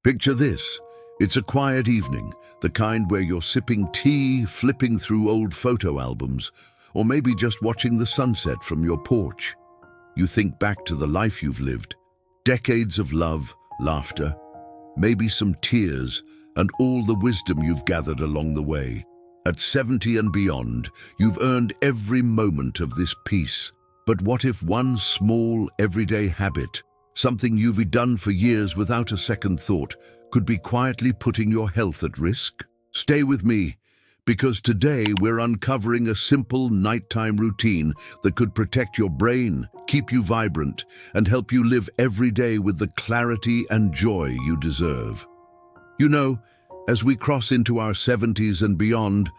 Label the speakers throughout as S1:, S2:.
S1: Picture this. It's a quiet evening, the kind where you're sipping tea, flipping through old photo albums, or maybe just watching the sunset from your porch. You think back to the life you've lived, decades of love, laughter, maybe some tears, and all the wisdom you've gathered along the way. At 70 and beyond, you've earned every moment of this peace. But what if one small, everyday habit, something you've done for years without a second thought, could be quietly putting your health at risk? Stay with me, because today we're uncovering a simple nighttime routine that could protect your brain, keep you vibrant, and help you live every day with the clarity and joy you deserve. You know, as we cross into our 70s and beyond,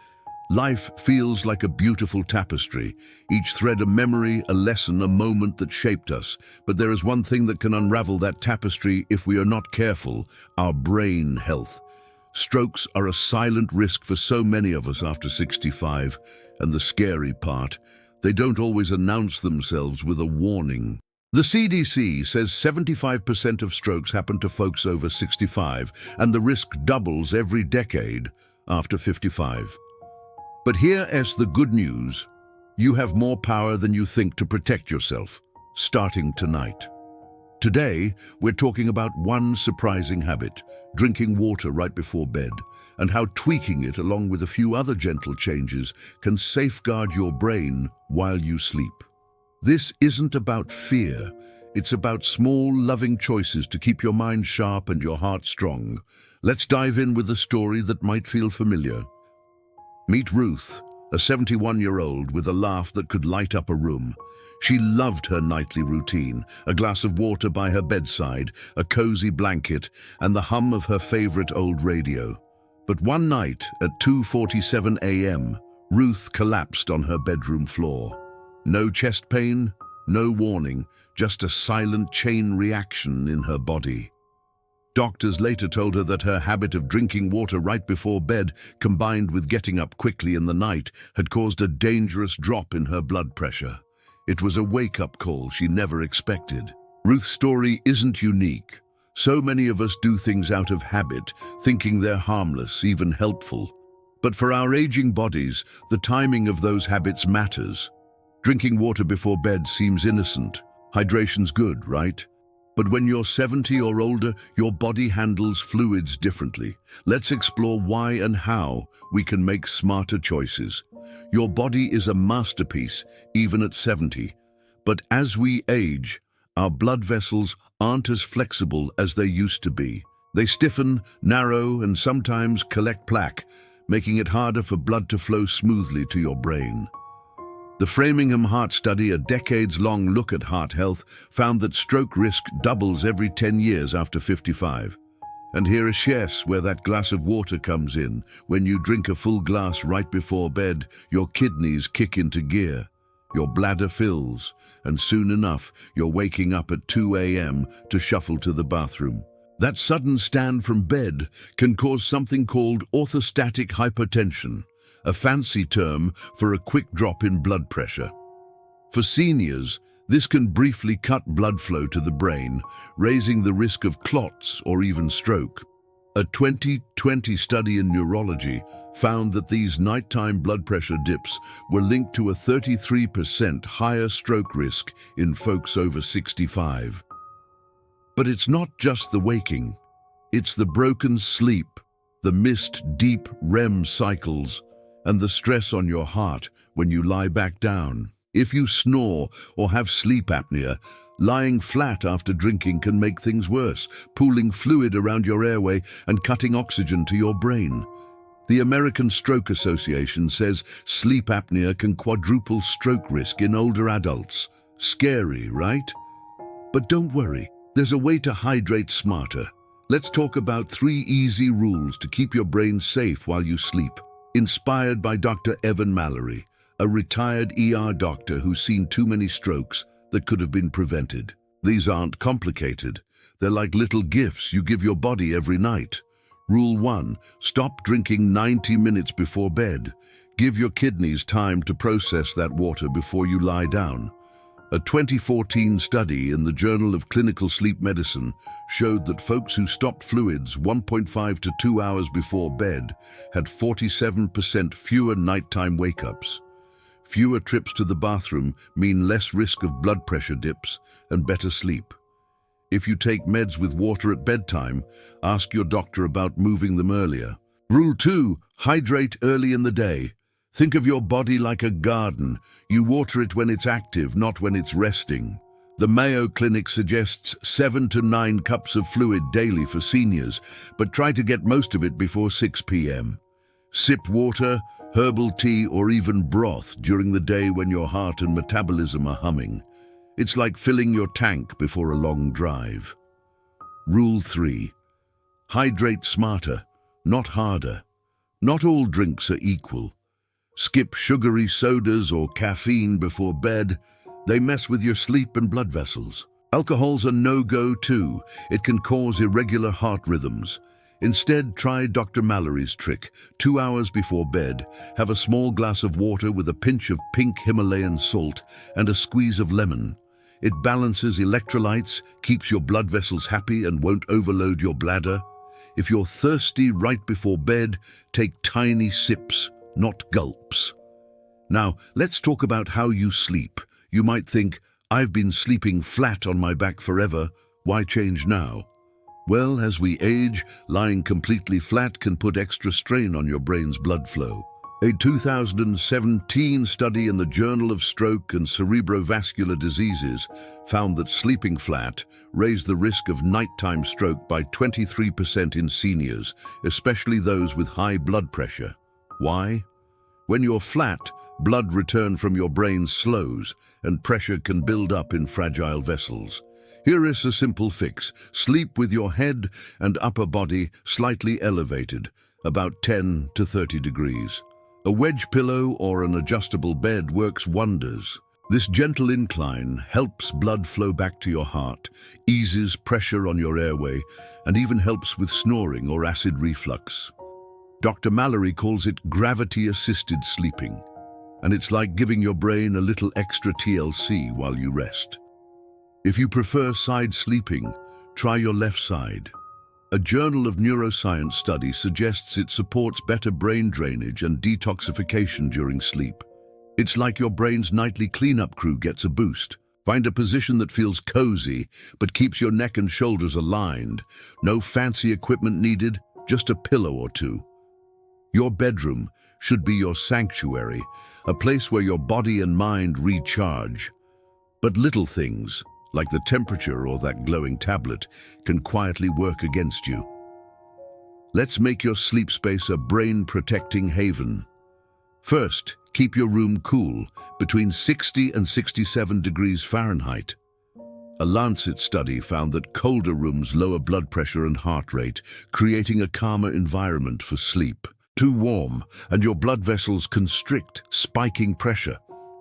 S1: life feels like a beautiful tapestry, each thread a memory, a lesson, a moment that shaped us. But there is one thing that can unravel that tapestry if we are not careful: our brain health. Strokes are a silent risk for so many of us after 65, and the scary part, they don't always announce themselves with a warning. The CDC says 75% of strokes happen to folks over 65, and the risk doubles every decade after 55. But here is the good news. You have more power than you think to protect yourself, starting tonight. Today, we're talking about one surprising habit, drinking water right before bed, and how tweaking it along with a few other gentle changes can safeguard your brain while you sleep. This isn't about fear. It's about small, loving choices to keep your mind sharp and your heart strong. Let's dive in with a story that might feel familiar. Meet Ruth, a 71-year-old with a laugh that could light up a room. She loved her nightly routine, a glass of water by her bedside, a cozy blanket, and the hum of her favorite old radio. But one night at 2:47 a.m., Ruth collapsed on her bedroom floor. No chest pain, no warning, just a silent chain reaction in her body. Doctors later told her that her habit of drinking water right before bed, combined with getting up quickly in the night, had caused a dangerous drop in her blood pressure. It was a wake-up call she never expected. Ruth's story isn't unique. So many of us do things out of habit, thinking they're harmless, even helpful. But for our aging bodies, the timing of those habits matters. Drinking water before bed seems innocent. Hydration's good, right? But when you're 70 or older, your body handles fluids differently. Let's explore why and how we can make smarter choices. Your body is a masterpiece, even at 70. But as we age, our blood vessels aren't as flexible as they used to be. They stiffen, narrow, and sometimes collect plaque, making it harder for blood to flow smoothly to your brain. The Framingham Heart Study, a decades-long look at heart health, found that stroke risk doubles every 10 years after 55. And here is where that glass of water comes in. When you drink a full glass right before bed, your kidneys kick into gear. Your bladder fills, and soon enough, you're waking up at 2 a.m. to shuffle to the bathroom. That sudden stand from bed can cause something called orthostatic hypotension, a fancy term for a quick drop in blood pressure. For seniors, this can briefly cut blood flow to the brain, raising the risk of clots or even stroke. A 2020 study in neurology found that these nighttime blood pressure dips were linked to a 33% higher stroke risk in folks over 65. But it's not just the waking. It's the broken sleep, the missed deep REM cycles, and the stress on your heart when you lie back down. If you snore or have sleep apnea, lying flat after drinking can make things worse, pooling fluid around your airway and cutting oxygen to your brain. The American Stroke Association says sleep apnea can quadruple stroke risk in older adults. Scary, right? But don't worry, there's a way to hydrate smarter. Let's talk about 3 easy rules to keep your brain safe while you sleep. Inspired by Dr. Evan Mallory, a retired ER doctor who's seen too many strokes that could have been prevented. These aren't complicated. They're like little gifts you give your body every night. Rule 1, stop drinking 90 minutes before bed. Give your kidneys time to process that water before you lie down. A 2014 study in the Journal of Clinical Sleep Medicine showed that folks who stopped fluids 1.5 to 2 hours before bed had 47% fewer nighttime wake-ups. Fewer trips to the bathroom mean less risk of blood pressure dips and better sleep. If you take meds with water at bedtime, ask your doctor about moving them earlier. Rule 2. Hydrate early in the day. Think of your body like a garden. You water it when it's active, not when it's resting. The Mayo Clinic suggests 7 to 9 cups of fluid daily for seniors, but try to get most of it before 6 p.m. Sip water, herbal tea, or even broth during the day when your heart and metabolism are humming. It's like filling your tank before a long drive. Rule 3. Hydrate smarter, not harder. Not all drinks are equal. Skip sugary sodas or caffeine before bed. They mess with your sleep and blood vessels. Alcohol's a no-go too. It can cause irregular heart rhythms. Instead, try Dr. Mallory's trick. 2 hours before bed, have a small glass of water with a pinch of pink Himalayan salt and a squeeze of lemon. It balances electrolytes, keeps your blood vessels happy, and won't overload your bladder. If you're thirsty right before bed, take tiny sips, not gulps. Now, let's talk about how you sleep. You might think, I've been sleeping flat on my back forever. Why change now? Well, as we age, lying completely flat can put extra strain on your brain's blood flow. A 2017 study in the Journal of Stroke and Cerebrovascular Diseases found that sleeping flat raised the risk of nighttime stroke by 23% in seniors, especially those with high blood pressure. Why? When you're flat, blood return from your brain slows and pressure can build up in fragile vessels. Here is a simple fix. Sleep with your head and upper body slightly elevated, about 10 to 30 degrees. A wedge pillow or an adjustable bed works wonders. This gentle incline helps blood flow back to your heart, eases pressure on your airway, and even helps with snoring or acid reflux. Dr. Mallory calls it gravity-assisted sleeping, and it's like giving your brain a little extra TLC while you rest. If you prefer side sleeping, try your left side. A Journal of Neuroscience study suggests it supports better brain drainage and detoxification during sleep. It's like your brain's nightly cleanup crew gets a boost. Find a position that feels cozy, but keeps your neck and shoulders aligned. No fancy equipment needed, just a pillow or two. Your bedroom should be your sanctuary, a place where your body and mind recharge. But little things, like the temperature or that glowing tablet, can quietly work against you. Let's make your sleep space a brain-protecting haven. First, keep your room cool, between 60 and 67 degrees Fahrenheit. A Lancet study found that colder rooms lower blood pressure and heart rate, creating a calmer environment for sleep. Too warm, and your blood vessels constrict, spiking pressure.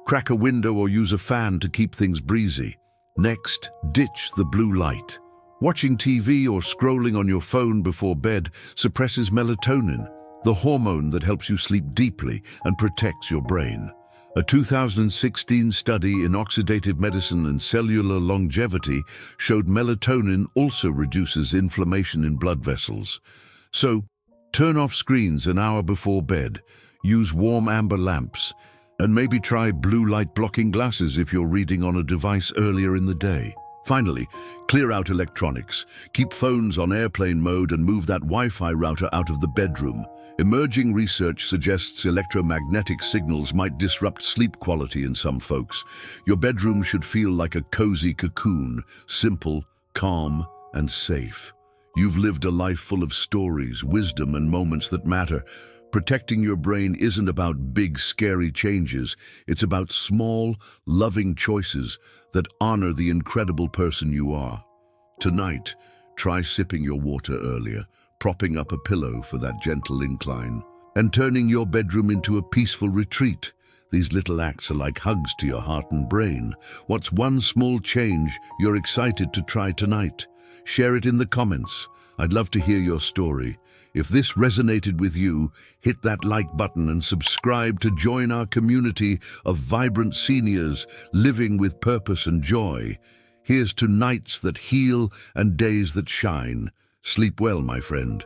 S1: Crack a window or use a fan to keep things breezy. Next, ditch the blue light. Watching TV or scrolling on your phone before bed suppresses melatonin, the hormone that helps you sleep deeply and protects your brain. A 2016 study in oxidative medicine and cellular longevity showed melatonin also reduces inflammation in blood vessels. So, turn off screens an hour before bed, use warm amber lamps, and maybe try blue light blocking glasses if you're reading on a device earlier in the day. Finally, clear out electronics. Keep phones on airplane mode and move that Wi-Fi router out of the bedroom. Emerging research suggests electromagnetic signals might disrupt sleep quality in some folks. Your bedroom should feel like a cozy cocoon, simple, calm, and safe. You've lived a life full of stories, wisdom, and moments that matter. Protecting your brain isn't about big, scary changes. It's about small, loving choices that honor the incredible person you are. Tonight, try sipping your water earlier, propping up a pillow for that gentle incline, and turning your bedroom into a peaceful retreat. These little acts are like hugs to your heart and brain. What's one small change you're excited to try tonight? Share it in the comments. I'd love to hear your story. If this resonated with you, hit that like button and subscribe to join our community of vibrant seniors living with purpose and joy. Here's to nights that heal and days that shine. Sleep well, my friend.